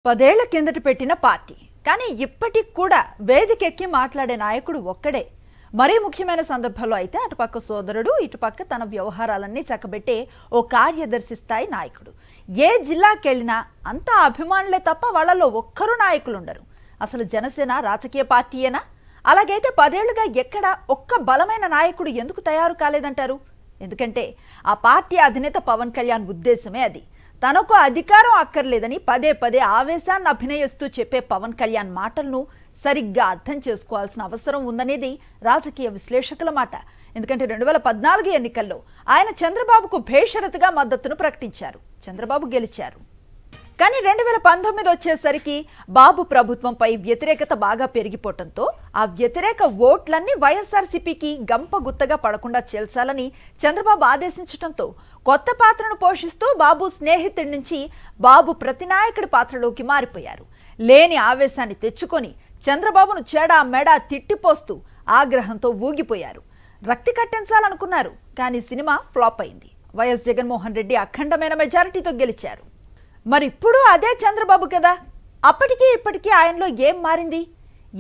10 ఏళ్ల కిందట పెట్టిన పార్టీ కానీ ఇప్పటికి కూడా వేదికెక్కి మాట్లాడే నాయకుడు ఒక్కడే. మరీ ముఖ్యమైన సందర్భంలో అయితే అటుపక్క సోదరుడు ఇటుపక్క తన వ్యవహారాలన్నీ చక్కబెట్టే ఓ కార్యదర్శి స్థాయి నాయకుడు. ఏ జిల్లాకెళ్ళినా అంతా అభిమానులే తప్ప వాళ్ళలో ఒక్కరు నాయకులు ఉండరు. అసలు జనసేన రాజకీయ పార్టీయేనా? అలాగైతే 10 ఏళ్లుగా ఎక్కడ ఒక్క బలమైన నాయకుడు ఎందుకు తయారు కాలేదంటారు? ఎందుకంటే ఆ పార్టీ అధినేత పవన్ కళ్యాణ్ ఉద్దేశమే అది. తనకు అధికారం అక్కర్లేదని పదే పదే ఆవేశాన్ని అభినయిస్తూ చెప్పే పవన్ కళ్యాణ్ మాటలను సరిగ్గా అర్థం చేసుకోవాల్సిన అవసరం ఉందనేది రాజకీయ విశ్లేషకుల మాట. ఎందుకంటే 2014 ఎన్నికల్లో ఆయన చంద్రబాబుకు భేషరతుగా మద్దతును ప్రకటించారు. చంద్రబాబు గెలిచారు. కానీ 2019 వచ్చేసరికి బాబు ప్రభుత్వంపై వ్యతిరేకత బాగా పెరిగిపోవడంతో ఆ వ్యతిరేక ఓట్లన్నీ వైఎస్ఆర్సీపీకి గంపగుత్తగా పడకుండా చేల్చాలని చంద్రబాబు ఆదేశించడంతో కొత్త పాత్రను పోషిస్తూ బాబు స్నేహితుడి నుంచి బాబు ప్రతినాయకుడి పాత్రలోకి మారిపోయారు. లేని ఆవేశాన్ని తెచ్చుకొని చంద్రబాబును చెడా మెడా తిట్టిపోస్తూ ఆగ్రహంతో ఊగిపోయారు. రక్తి కట్టించాలనుకున్నారు. కానీ సినిమా ఫ్లాప్ అయింది. వైఎస్ జగన్మోహన్ రెడ్డి అఖండమైన మెజారిటీతో గెలిచారు. మరిప్పుడు అదే చంద్రబాబు కదా. అప్పటికీ ఇప్పటికీ ఆయనలో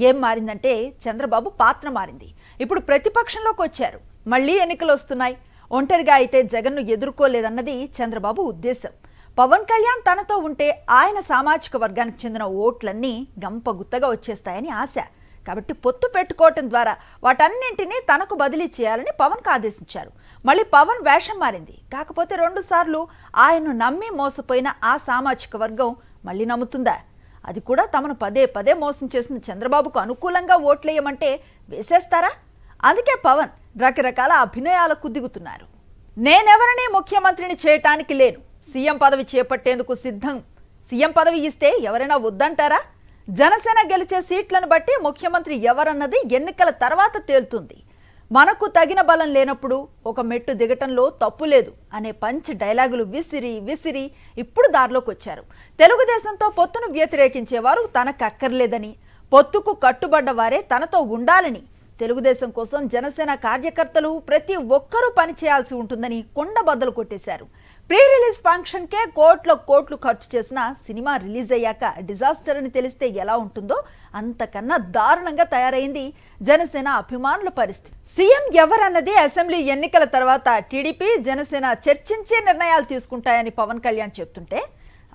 ఏం మారిందంటే చంద్రబాబు పాత్ర మారింది. ఇప్పుడు ప్రతిపక్షంలోకి వచ్చారు. మళ్ళీ ఎన్నికలు వస్తున్నాయి. ఒంటరిగా అయితే జగన్ను ఎదుర్కోలేదన్నది చంద్రబాబు ఉద్దేశం. పవన్ కళ్యాణ్ తనతో ఉంటే ఆయన సామాజిక వర్గానికి చెందిన ఓట్లన్నీ గంపగుత్తగా వచ్చేస్తాయని ఆశ. కాబట్టి పొత్తు పెట్టుకోవటం ద్వారా వాటన్నింటినీ తనకు బదిలీ చేయాలని పవన్కు ఆదేశించారు. మళ్ళీ పవన్ వేషం మారింది. కాకపోతే 2 సార్లు ఆయన్ను నమ్మి మోసపోయిన ఆ సామాజిక వర్గం మళ్ళీ నమ్ముతుందా? అది కూడా తమను పదే పదే మోసం చేసిన చంద్రబాబుకు అనుకూలంగా ఓట్లేయమంటే వేసేస్తారా? అందుకే పవన్ రకరకాల అభినయాలకు దిగుతున్నారు. నేనెవరిని ముఖ్యమంత్రిని చేయటానికి లేను, సీఎం పదవి చేపట్టేందుకు సిద్ధం. సీఎం పదవి ఇస్తే ఎవరైనా వద్దంటారా? జనసేన గెలిచే సీట్లను బట్టి ముఖ్యమంత్రి ఎవరన్నది ఎన్నికల తర్వాత తేలుతుంది. మనకు తగిన బలం లేనప్పుడు ఒక మెట్టు దిగటంలో తప్పు లేదు అనే పంచ్ డైలాగులు విసిరి ఇప్పుడు దారిలోకి వచ్చారు. తెలుగుదేశంతో పొత్తును వ్యతిరేకించేవారు తనకు అక్కర్లేదని, పొత్తుకు కట్టుబడ్డ వారే తనతో ఉండాలని, తెలుగుదేశం కోసం జనసేన కార్యకర్తలు ప్రతి ఒక్కరూ పనిచేయాల్సి ఉంటుందని కొండబద్దలు కొట్టేశారు. ప్రీ రిలీజ్ ఫంక్షన్కే కోట్లు ఖర్చు చేసిన సినిమా రిలీజ్ అయ్యాక డిజాస్టర్ అని తెలిస్తే ఎలా ఉంటుందో అంతకన్నా దారుణంగా తయారైంది జనసేన అభిమానుల పరిస్థితి. సీఎం ఎవరన్నది అసెంబ్లీ ఎన్నికల తర్వాత టీడీపీ జనసేన చర్చించే నిర్ణయాలు తీసుకుంటాయని పవన్ కళ్యాణ్ చెప్తుంటే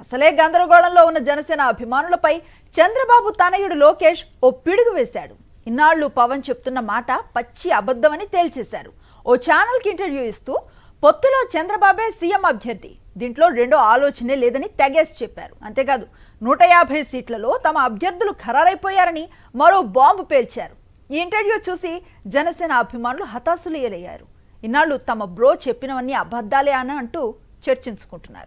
అసలే గందరగోళంలో ఉన్న జనసేన అభిమానులపై చంద్రబాబు తనయుడు లోకేష్ ఓ పిడుగు వేశాడు. ఇన్నాళ్లు పవన్ చెప్తున్న మాట పచ్చి అబద్ధమని తేల్చేశారు. ఓ ఛానల్కి ఇంటర్వ్యూ ఇస్తూ పొత్తులో చంద్రబాబే సీఎం అభ్యర్థి, దీంట్లో రెండో ఆలోచనే లేదని తెగేసి చెప్పారు. అంతేకాదు 150 సీట్లలో తమ అభ్యర్థులు ఖరారైపోయారని మరో బాంబు పేల్చారు. ఈ ఇంటర్వ్యూ చూసి జనసేన అభిమానులు హతాశులయ్యారు. ఇన్నాళ్లు తమ బ్రో చెప్పినవన్నీ అబద్ధాలే అని అంటూ చర్చించుకుంటున్నారు.